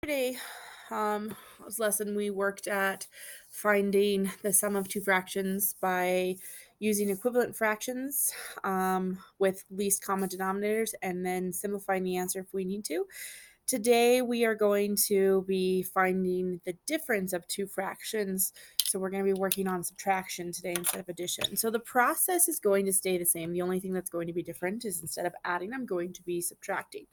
Yesterday, was lesson we worked at finding the sum of two fractions by using equivalent fractions with least common denominators and then simplifying the answer if we need to. Today we are going to be finding the difference of two fractions. So we're going to be working on subtraction today instead of addition. So the process is going to stay the same. The only thing that's going to be different is instead of adding, I'm going to be subtracting.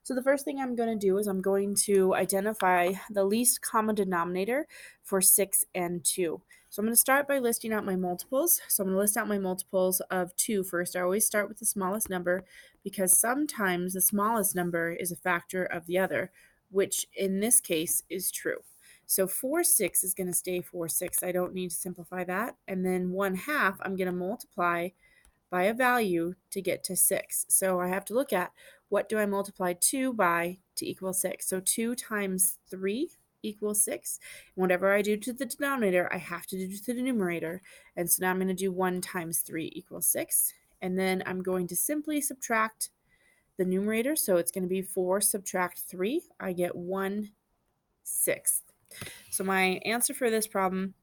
So the first thing I'm going to do is I'm going to identify the least common denominator for 6 and 2. So I'm going to start by listing out my multiples. So I'm going to list out my multiples of 2 first. I always start with the smallest number because sometimes the smallest number is a factor of the other, which in this case is true. So 4 6 is going to stay 4 6. I don't need to simplify that. And then 1/2 I'm going to multiply by a value to get to 6. So I have to look at what do I multiply 2 by to equal 6. So 2 times 3 equals 6. And whatever I do to the denominator, I have to do to the numerator. And so now I'm going to do 1 times 3 equals 6. And then I'm going to simply subtract the numerator. So it's going to be 4 subtract 3. I get 1/6. So my answer for this problem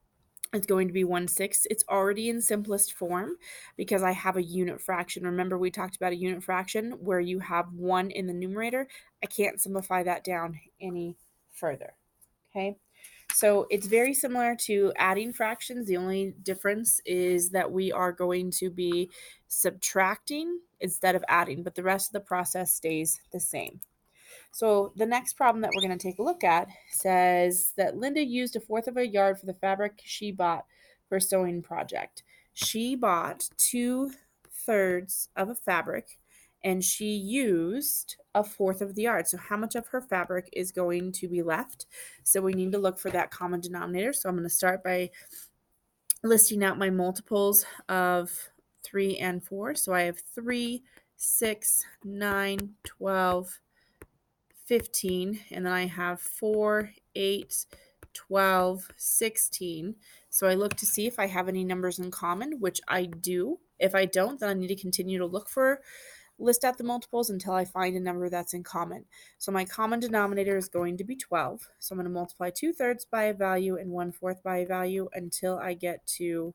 is going to be 1/6. It's already in simplest form because I have a unit fraction. Remember we talked about a unit fraction where you have 1 in the numerator. I can't simplify that down any further. Okay, so it's very similar to adding fractions. The only difference is that we are going to be subtracting instead of adding, but the rest of the process stays the same. So the next problem that we're going to take a look at says that Linda used 1/4 of a yard for the fabric she bought for a sewing project. She bought 2/3 of a fabric and she used 1/4 of the yard. So how much of her fabric is going to be left? So we need to look for that common denominator. So I'm going to start by listing out my multiples of 3 and 4. So I have 3, 6, 9, 12, 15, and then I have 4, 8, 12, 16. So I look to see if I have any numbers in common, which I do. If I don't, then I need to continue to list out the multiples until I find a number that's in common. So my common denominator is going to be 12. So I'm going to multiply 2/3 by a value and 1/4 by a value until I get to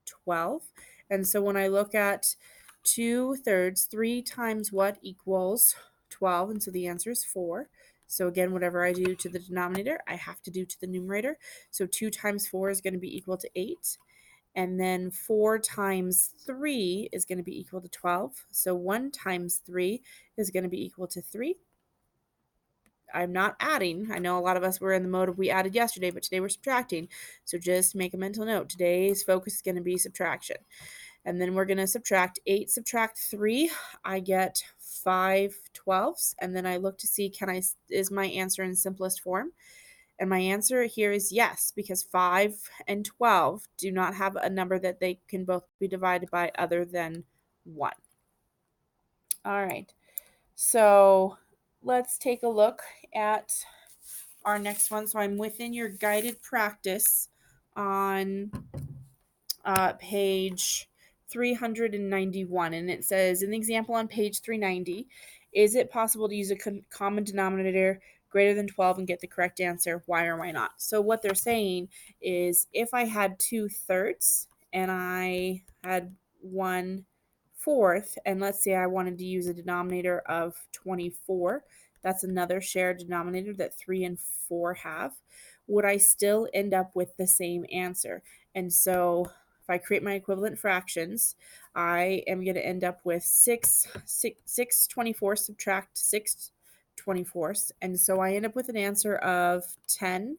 12. And so when I look at 2/3, 3 times what equals 12? And so the answer is 4. So again, whatever I do to the denominator, I have to do to the numerator. So 2 times 4 is going to be equal to 8. And then 4 times 3 is going to be equal to 12. So 1 times 3 is going to be equal to 3. I'm not adding. I know a lot of us were in the mode of we added yesterday, but today we're subtracting. So just make a mental note. Today's focus is going to be subtraction. And then we're going to subtract 8, subtract 3. I get 5/12. And then I look to see, is my answer in simplest form? And my answer here is yes, because 5 and 12 do not have a number that they can both be divided by other than 1. All right. So let's take a look at our next one. So I'm within your guided practice on page 391, and it says, in the example on page 390, is it possible to use a common denominator greater than 12 and get the correct answer? Why or why not? So what they're saying is if I had 2/3 and I had 1/4, and let's say I wanted to use a denominator of 24, that's another shared denominator that 3 and 4 have, would I still end up with the same answer? And so if I create my equivalent fractions, I am going to end up with 6 24 subtract 6 24ths. And so I end up with an answer of 10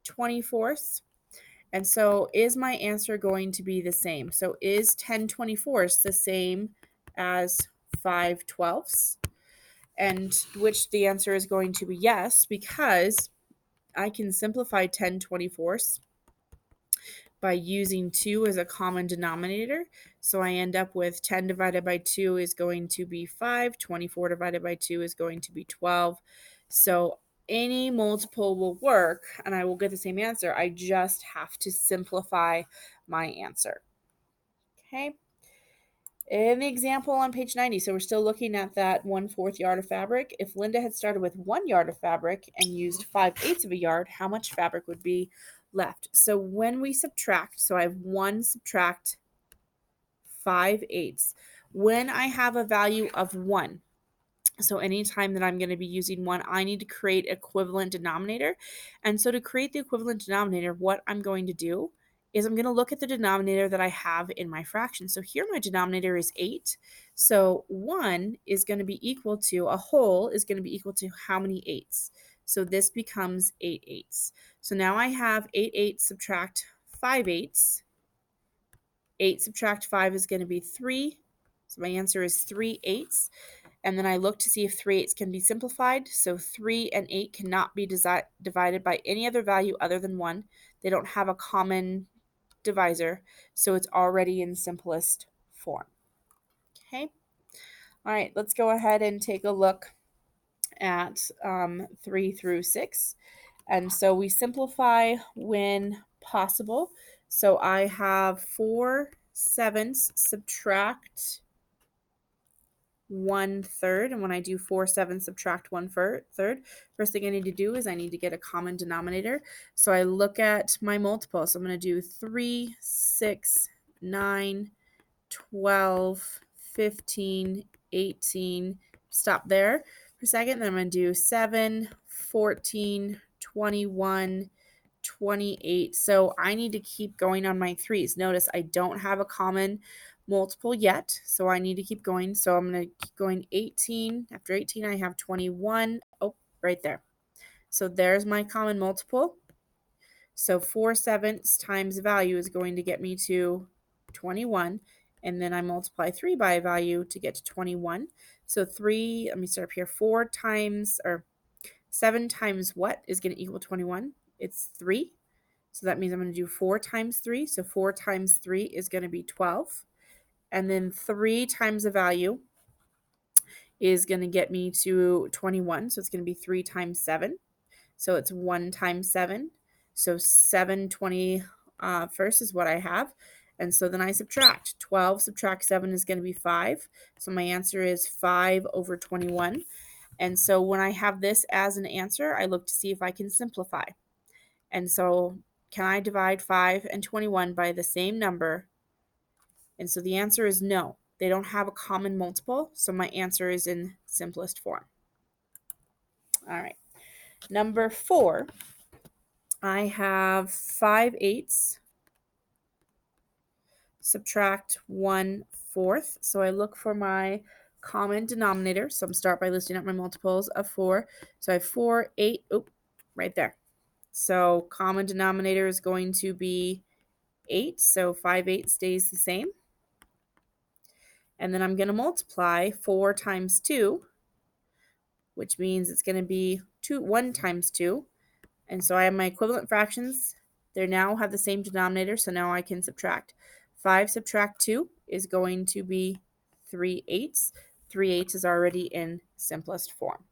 24ths. And so is my answer going to be the same? So is 10 24ths the same as 5/12? And which the answer is going to be yes, because I can simplify 10 24ths by using 2 as a common denominator. So I end up with 10 divided by 2 is going to be 5, 24 divided by 2 is going to be 12. So any multiple will work and I will get the same answer. I just have to simplify my answer. Okay. In the example on page 90, so we're still looking at that 1/4 yard of fabric. If Linda had started with 1 yard of fabric and used 5/8 of a yard, how much fabric would be left? So when we subtract, so I have 1 subtract 5/8. When I have a value of 1, so anytime that I'm going to be using 1, I need to create equivalent denominator. And so to create the equivalent denominator, what I'm going to do is I'm going to look at the denominator that I have in my fraction. So here my denominator is 8. So 1 is going to be equal to, a whole is going to be equal to how many 8s? So this becomes 8 eighths. So now I have 8 eighths subtract 5 eighths. 8 subtract 5 is going to be 3. So my answer is 3 eighths. And then I look to see if 3 eighths can be simplified. So 3 and 8 cannot be divided by any other value other than 1. They don't have a common divisor, so it's already in simplest form. Okay. All right, let's go ahead and take a look at 3 through 6. And so we simplify when possible. So I have 4/7 subtract 1/3. And when I do 4/7 subtract 1/3, first thing I need to do is I need to get a common denominator. So I look at my multiple. So I'm going to do 3, 6, 9, 12, 15, 18. Stop there for a second. Then I'm going to do 7, 14, 21, 28. So I need to keep going on my 3's. Notice I don't have a common multiple yet, so I need to keep going. So I'm going to keep going 18. After 18, I have 21. Oh, right there. So there's my common multiple. So 4/7 times the value is going to get me to 21. And then I multiply 3 by a value to get to 21. So 3, let me start up here. 4 times, or 7 times what is going to equal 21? It's 3. So that means I'm going to do 4 times 3. So 4 times 3 is going to be 12. And then 3 times a value is going to get me to 21. So it's going to be 3 times 7. So it's 1 times 7. So 7/21 is what I have. And so then I subtract. 12 subtract 7 is going to be 5. So my answer is 5/21. And so when I have this as an answer, I look to see if I can simplify. And so can I divide 5 and 21 by the same number? And so the answer is no. They don't have a common multiple, so my answer is in simplest form. All right. Number 4, I have 5/8 subtract 1/4. So I look for my common denominator. So I'm start by listing out my multiples of 4. So I have 4, 8, right there. So common denominator is going to be 8. So 5/8 stays the same. And then I'm going to multiply 4 times 2, which means it's going to be 1 times 2. And so I have my equivalent fractions. They now have the same denominator, so now I can subtract. 5 subtract 2 is going to be 3/8. 3/8 is already in simplest form.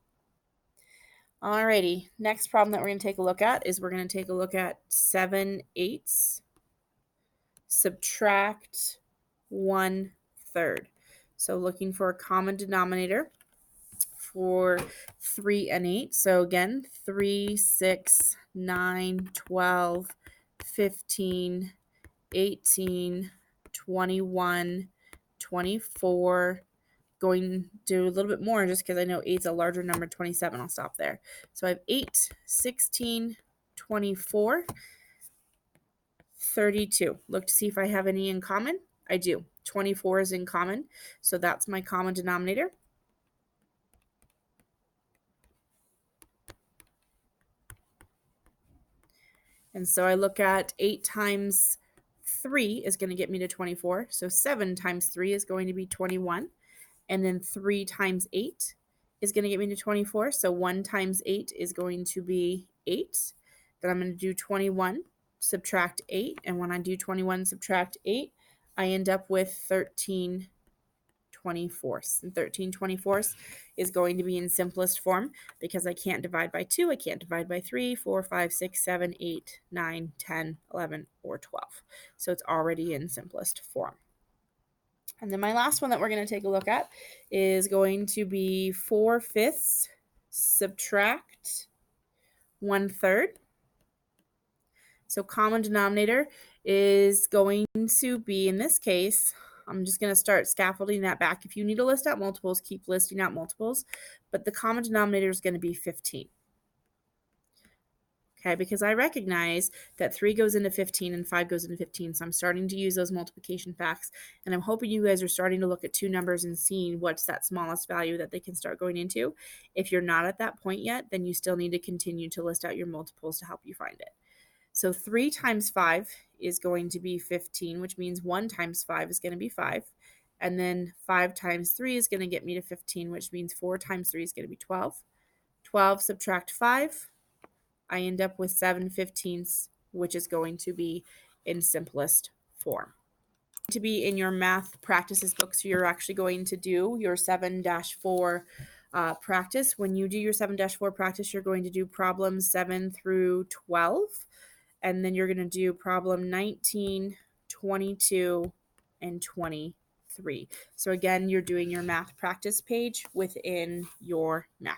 Alrighty, next problem that we're going to take a look at is we're going to take a look at 7/8 subtract 1/3. So looking for a common denominator for 3 and 8. So again, 3, 6, 9, 12, 15, 18, 21, 24. Going to do a little bit more just because I know 8 is a larger number, 27. I'll stop there. So I have 8, 16, 24, 32. Look to see if I have any in common. I do. 24 is in common, so that's my common denominator. And so I look at 8 times 3 is going to get me to 24. So 7 times 3 is going to be 21. And then 3 times 8 is going to get me to 24. So 1 times 8 is going to be 8. Then I'm going to do 21, subtract 8. And when I do 21, subtract 8, I end up with 13/24. And 13/24 is going to be in simplest form because I can't divide by 2, I can't divide by 3, 4, 5, 6, 7, 8, 9, 10, 11, or 12. So it's already in simplest form. And then my last one that we're going to take a look at is going to be 4/5 subtract 1/3. So common denominator is going to be, in this case, I'm just going to start scaffolding that back. If you need to list out multiples, keep listing out multiples, but the common denominator is going to be 15. Okay, because I recognize that 3 goes into 15 and 5 goes into 15, so I'm starting to use those multiplication facts, and I'm hoping you guys are starting to look at two numbers and seeing what's that smallest value that they can start going into. If you're not at that point yet, then you still need to continue to list out your multiples to help you find it. So 3 times 5 is going to be 15, which means 1 times 5 is going to be 5. And then 5 times 3 is going to get me to 15, which means 4 times 3 is going to be 12. 12 subtract 5. I end up with 7/15, which is going to be in simplest form. To be in your math practices book, so you're actually going to do your 7-4 practice. When you do your 7-4 practice, you're going to do problems 7 through 12, and then you're going to do problem 19, 22, and 23. So again, you're doing your math practice page within your math